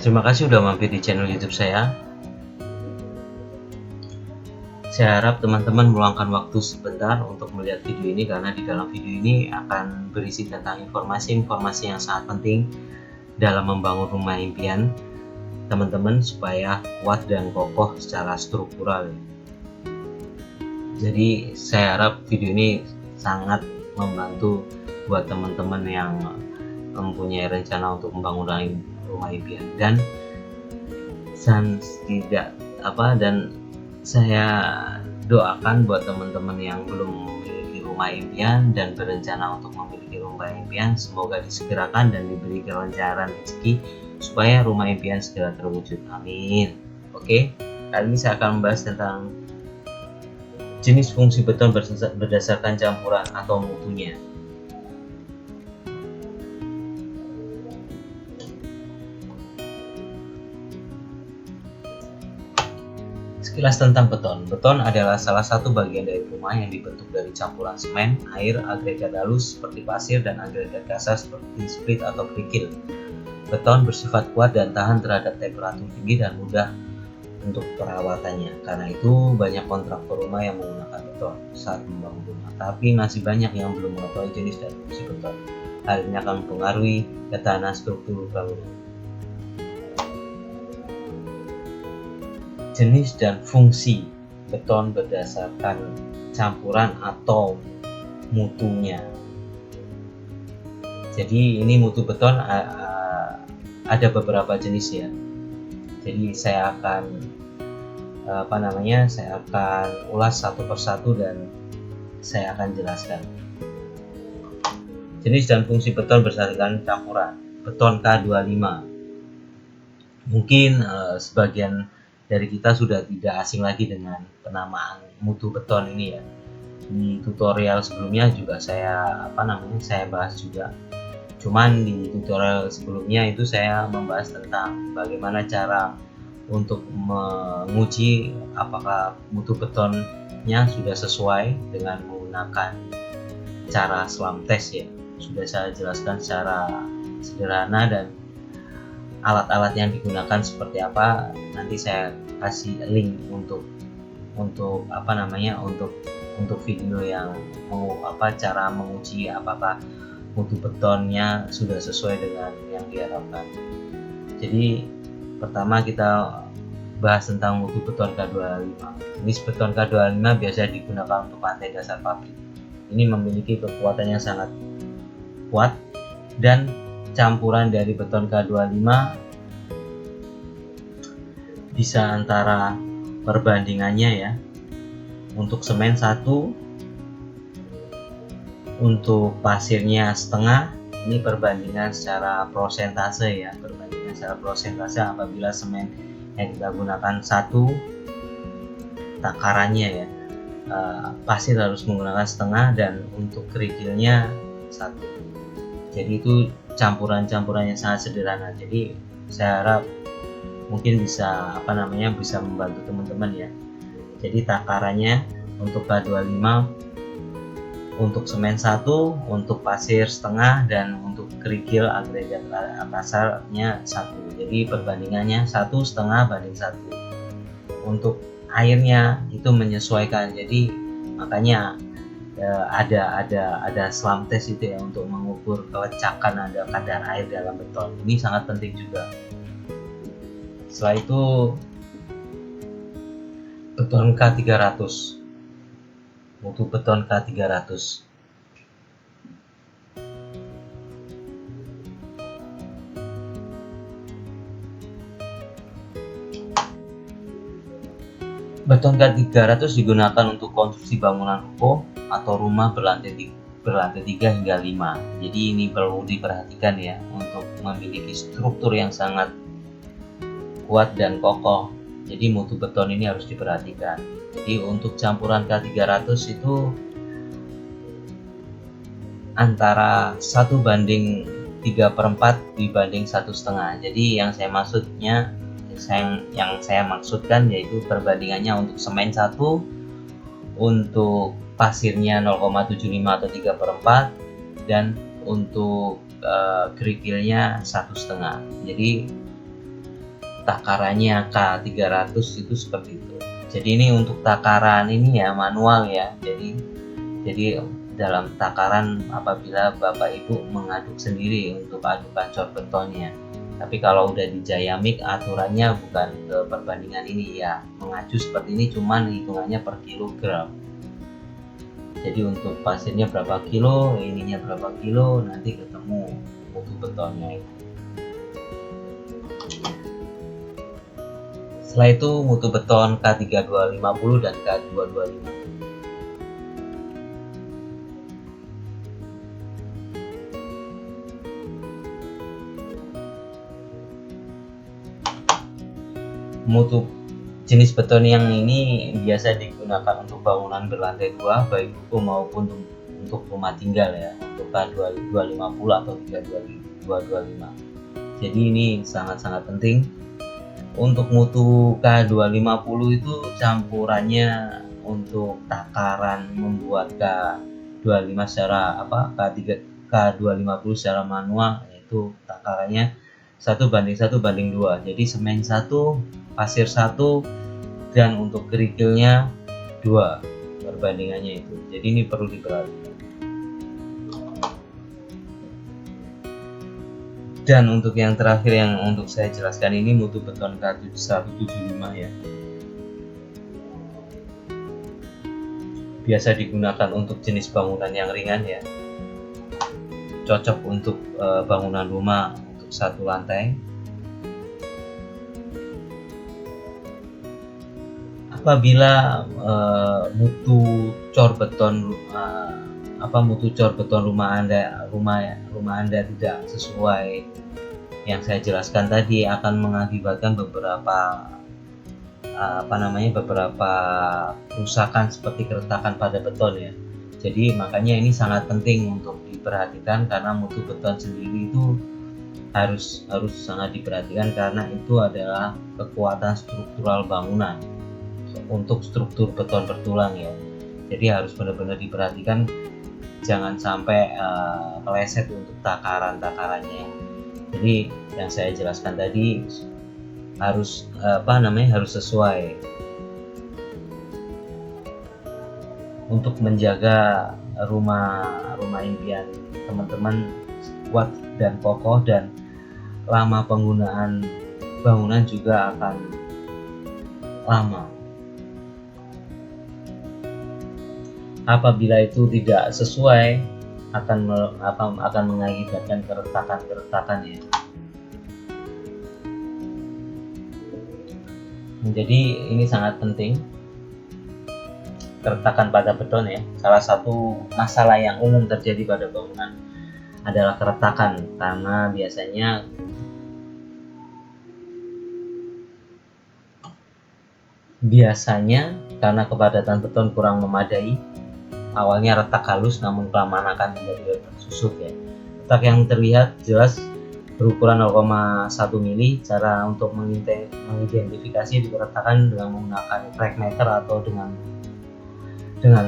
Terima kasih sudah mampir di channel YouTube saya. Saya harap teman-teman meluangkan waktu sebentar untuk melihat video ini karena di dalam video ini akan berisi tentang informasi-informasi yang sangat penting dalam membangun rumah impian teman-teman supaya kuat dan kokoh secara struktural. Jadi saya harap video ini sangat membantu buat teman-teman yang mempunyai rencana untuk membangun rumah impian dan saya doakan buat teman-teman yang belum memiliki rumah impian dan berencana untuk memiliki rumah impian, semoga disegerakan dan diberi kelancaran rezeki supaya rumah impian segera terwujud. Amin. Oke, kali ini saya akan membahas tentang jenis fungsi beton berdasarkan campuran atau mutunya. Sekilas tentang beton. Beton adalah salah satu bagian dari rumah yang dibentuk dari campuran semen, air, agregat halus seperti pasir, dan agregat kasar seperti split atau kerikil. Beton bersifat kuat dan tahan terhadap temperatur tinggi dan mudah untuk perawatannya. Karena itu banyak kontraktor rumah yang menggunakan beton saat membangun rumah. Tapi masih banyak yang belum mengetahui jenis dan fungsi beton. Hal ini akan mempengaruhi ketahanan struktur bangunan. Jenis dan fungsi beton berdasarkan campuran atau mutunya. Jadi ini mutu beton ada beberapa jenis ya. Jadi saya akan ulas satu persatu dan saya akan jelaskan. Jenis dan fungsi beton berdasarkan campuran. Beton K25. Mungkin sebagian dari kita sudah tidak asing lagi dengan penamaan mutu beton ini ya. Di tutorial sebelumnya juga saya bahas juga. Cuman di tutorial sebelumnya itu saya membahas tentang bagaimana cara untuk menguji apakah mutu betonnya sudah sesuai dengan menggunakan cara SLAM test ya. Sudah saya jelaskan secara sederhana dan alat-alat yang digunakan seperti apa, nanti saya kasih link untuk video yang cara menguji apakah mutu betonnya sudah sesuai dengan yang diharapkan. Jadi pertama kita bahas tentang mutu beton K25. Jenis beton K25 biasa digunakan untuk lantai dasar pabrik. Ini memiliki kekuatan yang sangat kuat dan campuran dari beton K25 bisa antara perbandingannya ya, untuk semen 1, untuk pasirnya setengah. Ini perbandingan secara prosentase ya, apabila semen yang kita gunakan 1 takarannya ya, pasir harus menggunakan setengah dan untuk kerikilnya 1. Jadi itu campuran-campurannya sangat sederhana. Jadi saya harap mungkin bisa membantu teman-teman ya. Jadi takarannya untuk K25 untuk semen 1, untuk pasir setengah, dan untuk kerikil agregat kasarnya 1. Jadi perbandingannya 1,5:1. Untuk airnya itu menyesuaikan. Jadi makanya ada SLAM test itu ya, untuk mengukur kelecakan ada kadar air dalam beton. Ini sangat penting juga. Setelah itu beton K300, mutu beton K300. Beton K300 digunakan untuk konstruksi bangunan ruko atau rumah berlantai 3 hingga 5. Jadi ini perlu diperhatikan ya, untuk memiliki struktur yang sangat kuat dan kokoh. Jadi mutu beton ini harus diperhatikan. Jadi untuk campuran K300 itu antara 1:3/4 dibanding 1,5. Jadi yang saya maksudkan yaitu perbandingannya untuk semen 1, untuk pasirnya 0,75 atau 3/4, dan untuk kerikilnya 1,5. Jadi takarannya K300 itu seperti itu. Jadi ini untuk takaran ini ya manual ya. Jadi dalam takaran apabila Bapak Ibu mengaduk sendiri untuk adukan cor betonnya. Tapi kalau udah di Jayamik aturannya bukan ke perbandingan ini ya, mengacu seperti ini cuman hitungannya per kilogram. Jadi untuk pasirnya berapa kilo, ininya berapa kilo, nanti ketemu mutu betonnya itu. Setelah itu mutu beton K3250 dan K225. Mutu jenis beton yang ini biasa digunakan untuk bangunan berlantai 2 baik ruko maupun untuk rumah tinggal ya, untuk K250 atau 3225. Jadi ini sangat-sangat penting. Untuk mutu K250 itu campurannya untuk takaran membuat K25 secara K250 secara manual, yaitu takarannya 1:1:2. Jadi semen 1, pasir 1, dan untuk kerikilnya 2 perbandingannya itu. Jadi ini perlu diperhatikan. Dan untuk yang terakhir yang untuk saya jelaskan ini mutu beton K175 ya. Biasa digunakan untuk jenis bangunan yang ringan ya. Cocok untuk bangunan rumah untuk 1 lantai. Apabila mutu cor beton rumah Anda tidak sesuai yang saya jelaskan tadi, akan mengakibatkan beberapa kerusakan seperti keretakan pada beton ya. Jadi makanya ini sangat penting untuk diperhatikan, karena mutu beton sendiri itu harus sangat diperhatikan, karena itu adalah kekuatan struktural bangunan untuk struktur beton bertulang ya. Jadi harus benar-benar diperhatikan, jangan sampai meleset untuk takarannya. Jadi yang saya jelaskan tadi harus sesuai untuk menjaga rumah impian teman-teman kuat dan kokoh, dan lama penggunaan bangunan juga akan lama. Apabila itu tidak sesuai, akan mengakibatkan keretakan ya. Jadi ini sangat penting, keretakan pada beton ya. Salah satu masalah yang umum terjadi pada bangunan adalah keretakan, karena biasanya karena kepadatan beton kurang memadai. Awalnya retak halus, namun kelamaan akan menjadi retak susut ya. Retak yang terlihat jelas berukuran 0,1 mili. Cara untuk mengidentifikasi keretakan dengan menggunakan crack meter atau dengan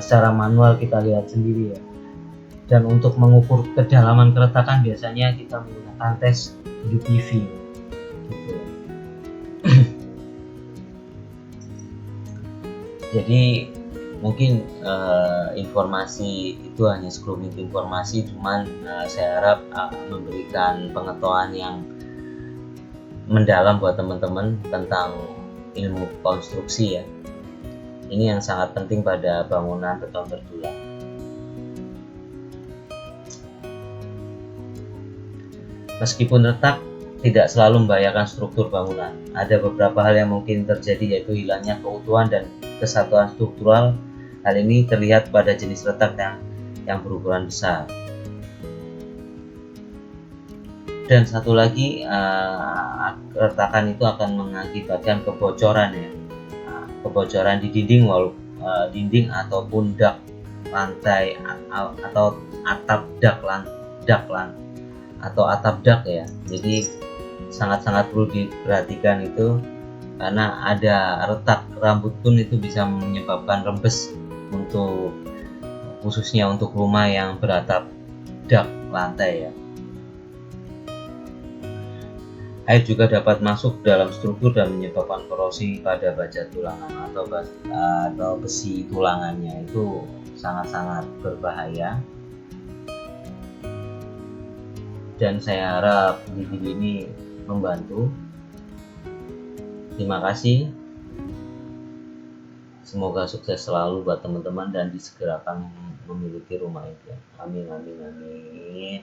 secara manual kita lihat sendiri ya. Dan untuk mengukur kedalaman keretakan biasanya kita menggunakan tes UPV gitu. Jadi mungkin informasi itu hanya sekelumit informasi, cuman saya harap memberikan pengetahuan yang mendalam buat teman-teman tentang ilmu konstruksi ya. Ini yang sangat penting pada bangunan beton bertulang. Meskipun retak tidak selalu membahayakan struktur bangunan. Ada beberapa hal yang mungkin terjadi, yaitu hilangnya keutuhan dan kesatuan struktural. Hal ini terlihat pada jenis retak yang berukuran besar. Dan satu lagi, retakan itu akan mengakibatkan kebocoran ya. Kebocoran di dinding ataupun dak lantai atau atap dak ya. Jadi sangat-sangat perlu diperhatikan itu, karena ada retak rambut pun itu bisa menyebabkan rembes, khususnya untuk rumah yang beratap dak lantai ya. Air juga dapat masuk dalam struktur dan menyebabkan korosi pada baja tulangan atau besi tulangannya, itu sangat-sangat berbahaya. Dan saya harap video ini membantu. Terima kasih. Semoga sukses selalu buat teman-teman dan disegerakan memiliki rumah impian. Amin, amin, amin.